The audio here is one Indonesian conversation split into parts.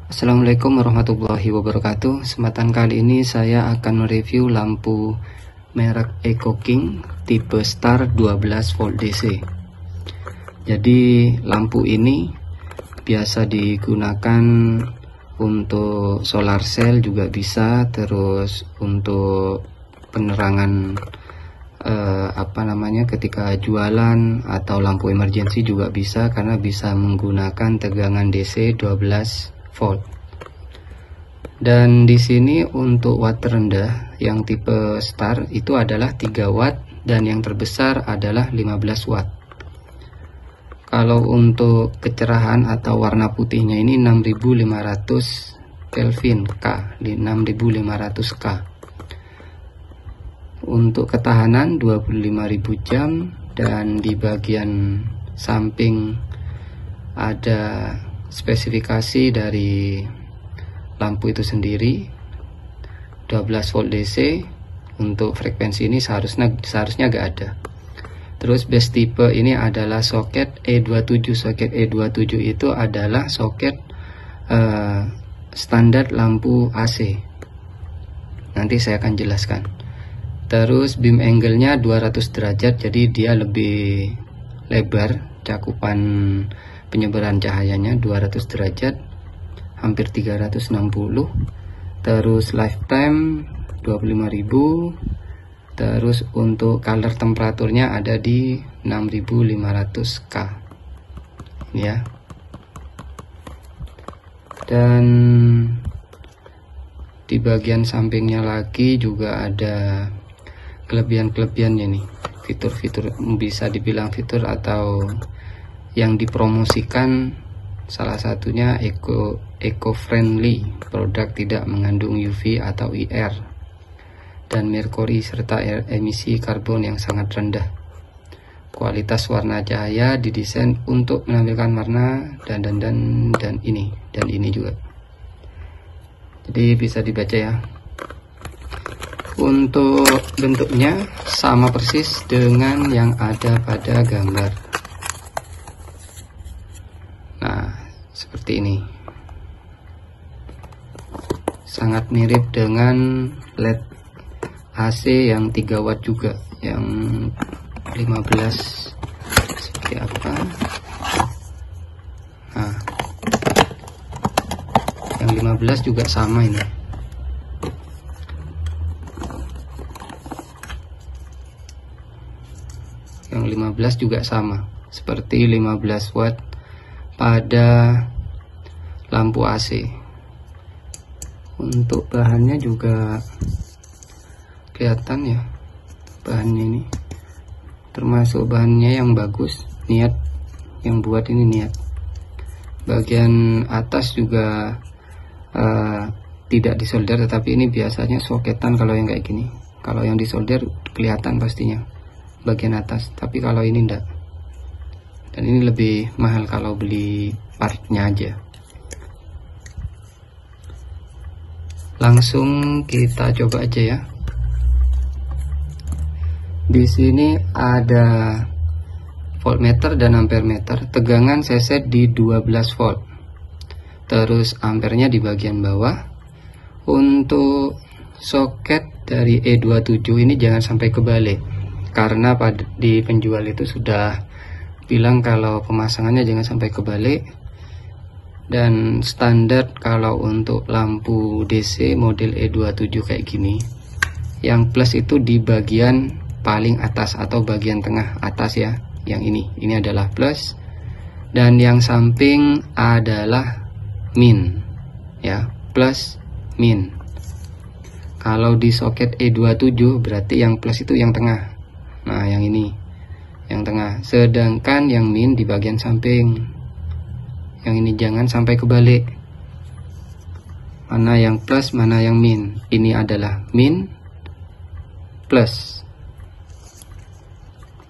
Assalamualaikum warahmatullahi wabarakatuh. Kesempatan kali ini saya akan mereview lampu merek EcoKing tipe Star 12 volt DC. Jadi lampu ini biasa digunakan untuk solar cell juga bisa, terus untuk penerangan ketika jualan atau lampu emergency juga bisa, karena bisa menggunakan tegangan DC 12 volt. Dan di sini untuk watt terendah yang tipe Star itu adalah 3 watt dan yang terbesar adalah 15 watt. Kalau untuk kecerahan atau warna putihnya ini 6500 Kelvin K, 6500 K. Untuk ketahanan 25.000 jam, dan di bagian samping ada spesifikasi dari lampu itu sendiri. 12 volt DC. Untuk frekuensi ini seharusnya gak ada. Terus base tipe ini adalah soket E27. Soket E27 itu adalah soket standar lampu AC. Nanti saya akan jelaskan. Terus beam angle-nya 200 derajat, jadi dia lebih lebar, cakupan penyebaran cahayanya 200 derajat, hampir 360. Terus lifetime 25.000. Terus untuk color temperaturnya ada di 6500 K ya. Dan di bagian sampingnya lagi juga ada kelebihan-kelebihannya nih, fitur-fitur, bisa dibilang fitur atau yang dipromosikan. Salah satunya eco-friendly, produk tidak mengandung UV atau IR dan merkuri, serta emisi karbon yang sangat rendah. Kualitas warna cahaya didesain untuk menampilkan warna dan ini juga. Jadi bisa dibaca ya. Untuk bentuknya sama persis dengan yang ada pada gambar. Nah, seperti ini. Sangat mirip dengan LED AC yang 3 watt juga, yang 15 seperti apa. Nah, yang 15 juga sama ini. Yang 15 juga sama, seperti 15 watt pada lampu AC. Untuk bahannya juga kelihatan ya, bahannya ini termasuk bahannya yang bagus, niat yang buat ini niat. Bagian atas juga tidak disolder, tetapi ini biasanya soketan kalau yang kayak gini. Kalau yang disolder kelihatan pastinya bagian atas, tapi kalau ini enggak. Dan ini lebih mahal kalau beli partnya aja. Langsung kita coba aja ya. Di sini ada voltmeter dan ampermeter. Tegangan saya set di 12 volt. Terus ampernya di bagian bawah. Untuk soket dari E27 ini jangan sampai kebalik, karena di penjual itu sudah bilang kalau pemasangannya jangan sampai kebalik. Dan standar kalau untuk lampu DC model E27 kayak gini, yang plus itu di bagian paling atas atau bagian tengah atas ya. Yang ini adalah plus, dan yang samping adalah min ya, plus min. Kalau di soket E27 berarti yang plus itu yang tengah. Nah, yang ini yang tengah, sedangkan yang min di bagian samping. Yang ini jangan sampai kebalik, mana yang plus mana yang min. Ini adalah min plus.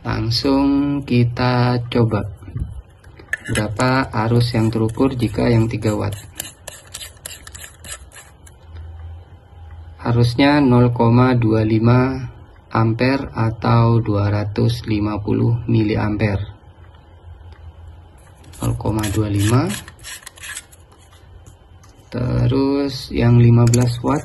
Langsung kita coba berapa arus yang terukur jika yang 3 watt. Arusnya 0,25 ampere atau 250 miliampere. 0,25 Terus yang 15 watt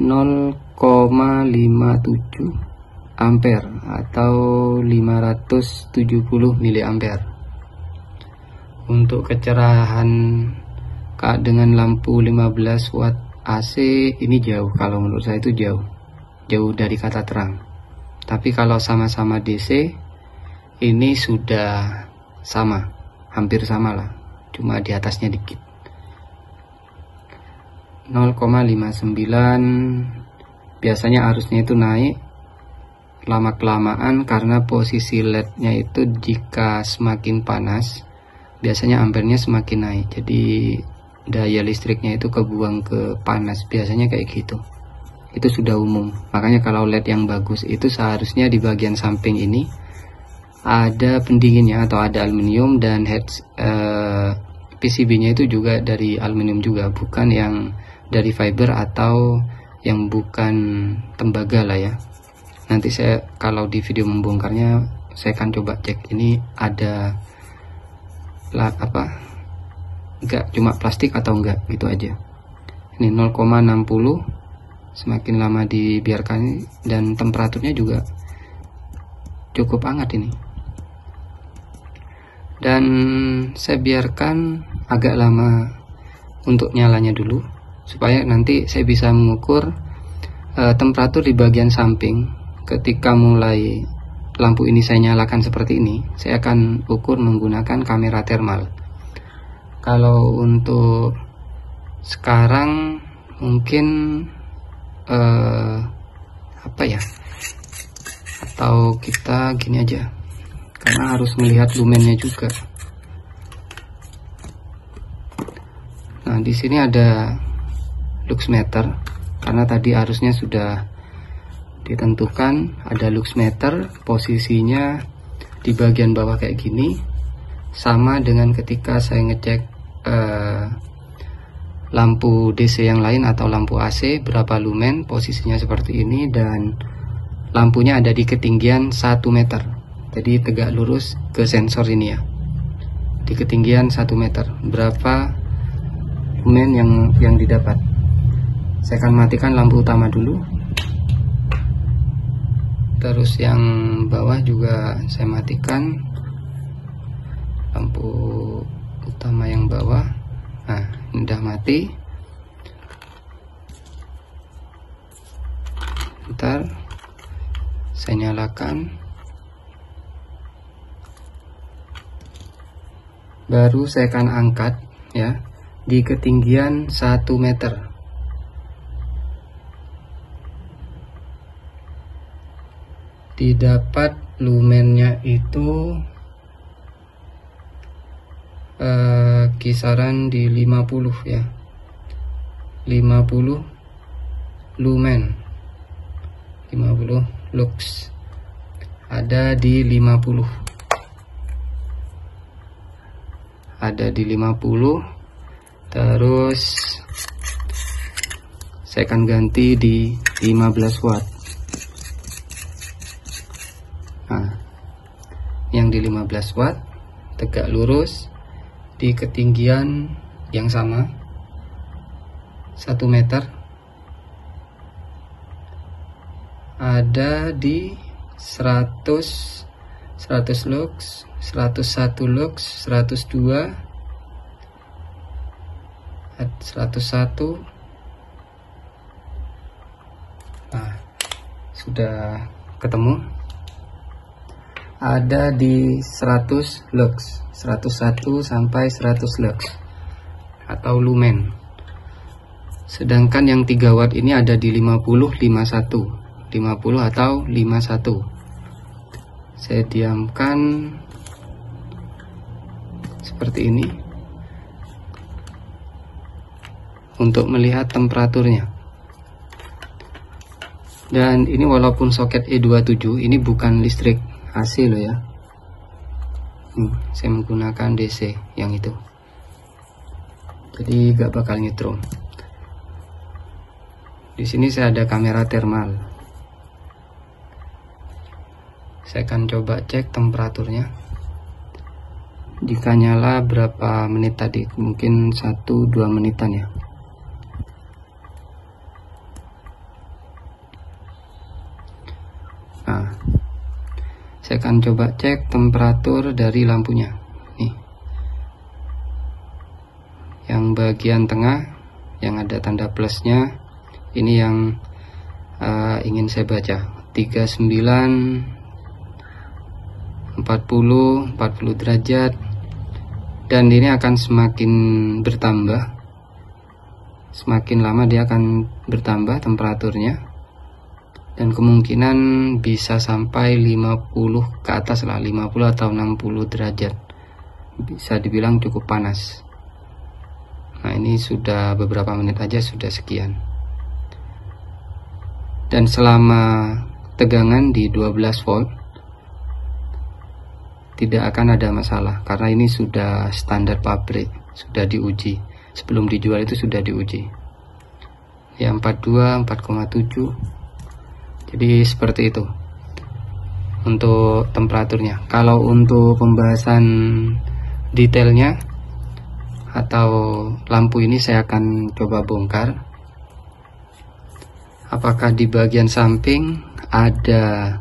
(0,57 ampere atau 570 miliampere). Untuk kecerahan dengan lampu 15 watt AC ini jauh, kalau menurut saya itu jauh dari kata terang. Tapi kalau sama-sama DC ini sudah sama, hampir sama lah, cuma di atasnya dikit. 0,59 biasanya arusnya itu naik lama-kelamaan karena posisi LED-nya itu jika semakin panas biasanya ampernya semakin naik, jadi daya listriknya itu kebuang ke panas, biasanya kayak gitu. Itu sudah umum. Makanya kalau LED yang bagus itu seharusnya di bagian samping ini ada pendinginnya atau ada aluminium, dan PCB-nya itu juga dari aluminium juga, bukan yang dari fiber atau yang bukan tembaga lah ya. Nanti saya kalau di video membongkarnya saya akan coba cek ini ada enggak cuma plastik atau enggak, gitu aja. Ini 0,60, semakin lama dibiarkan, dan temperaturnya juga cukup hangat ini. Dan saya biarkan agak lama untuk nyalanya dulu supaya nanti saya bisa mengukur temperatur di bagian samping. Ketika mulai lampu ini saya nyalakan seperti ini, saya akan ukur menggunakan kamera termal. Kalau untuk sekarang mungkin atau kita gini aja, karena harus melihat lumennya juga. Nah, di sini ada luxmeter, karena tadi arusnya sudah ditentukan. Ada luxmeter, posisinya di bagian bawah kayak gini, sama dengan ketika saya ngecek lampu DC yang lain atau lampu AC berapa lumen, posisinya seperti ini, dan lampunya ada di ketinggian 1 meter. Jadi tegak lurus ke sensor ini ya, di ketinggian 1 meter berapa lumen yang didapat. Saya akan matikan lampu utama dulu, terus yang bawah juga saya matikan lampu utama yang bawah. Nah, ini udah mati. Ntar saya nyalakan, baru saya akan angkat ya di ketinggian 1 meter. Didapat lumennya itu kisaran di 50 ya, 50 lumen, 50 lux, ada di 50, terus saya akan ganti di 15 watt. Nah, yang di 15 watt tegak lurus di ketinggian yang sama 1 meter, ada di 100 lux, 101 lux, 102, 101. Nah, sudah ketemu. Ada di 100 lux, 101 sampai 100 lux atau lumen. Sedangkan yang 3 watt ini ada di 50, 51, 50 atau 51. Saya diamkan seperti ini untuk melihat temperaturnya. Dan ini walaupun soket E27, ini bukan listrik AC loh ya. Saya menggunakan DC yang itu, jadi gak bakal nyetrum. Di sini saya ada kamera termal. Saya akan coba cek temperaturnya. jika nyala berapa menit tadi, mungkin 1-2 menitan ya. Nah, saya akan coba cek temperatur dari lampunya nih, yang bagian tengah yang ada tanda plusnya ini yang ingin saya baca, 39, 40 derajat, dan ini akan semakin bertambah, semakin lama dia akan bertambah temperaturnya, dan kemungkinan bisa sampai 50 ke atas lah, 50 atau 60 derajat, bisa dibilang cukup panas. Nah, ini sudah beberapa menit aja sudah sekian, dan selama tegangan di 12 volt tidak akan ada masalah, karena ini sudah standar pabrik, sudah diuji sebelum dijual, itu sudah diuji ya, 42, 4,7. jadi seperti itu untuk temperaturnya. Kalau untuk pembahasan detailnya atau lampu ini saya akan coba bongkar, apakah di bagian samping ada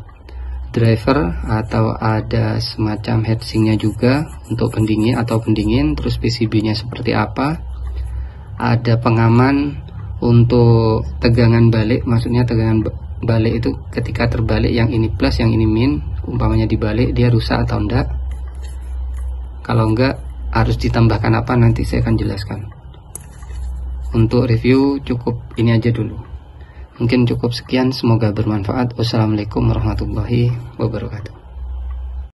driver atau ada semacam heatsinknya juga untuk pendingin atau pendingin, terus PCB nya seperti apa, ada pengaman untuk tegangan balik, maksudnya tegangan balik itu ketika terbalik yang ini plus yang ini min, umpamanya dibalik dia rusak atau enggak, kalau enggak harus ditambahkan apa, nanti saya akan jelaskan. Untuk review cukup ini aja dulu. Mungkin cukup sekian, semoga bermanfaat. Wassalamualaikum warahmatullahi wabarakatuh.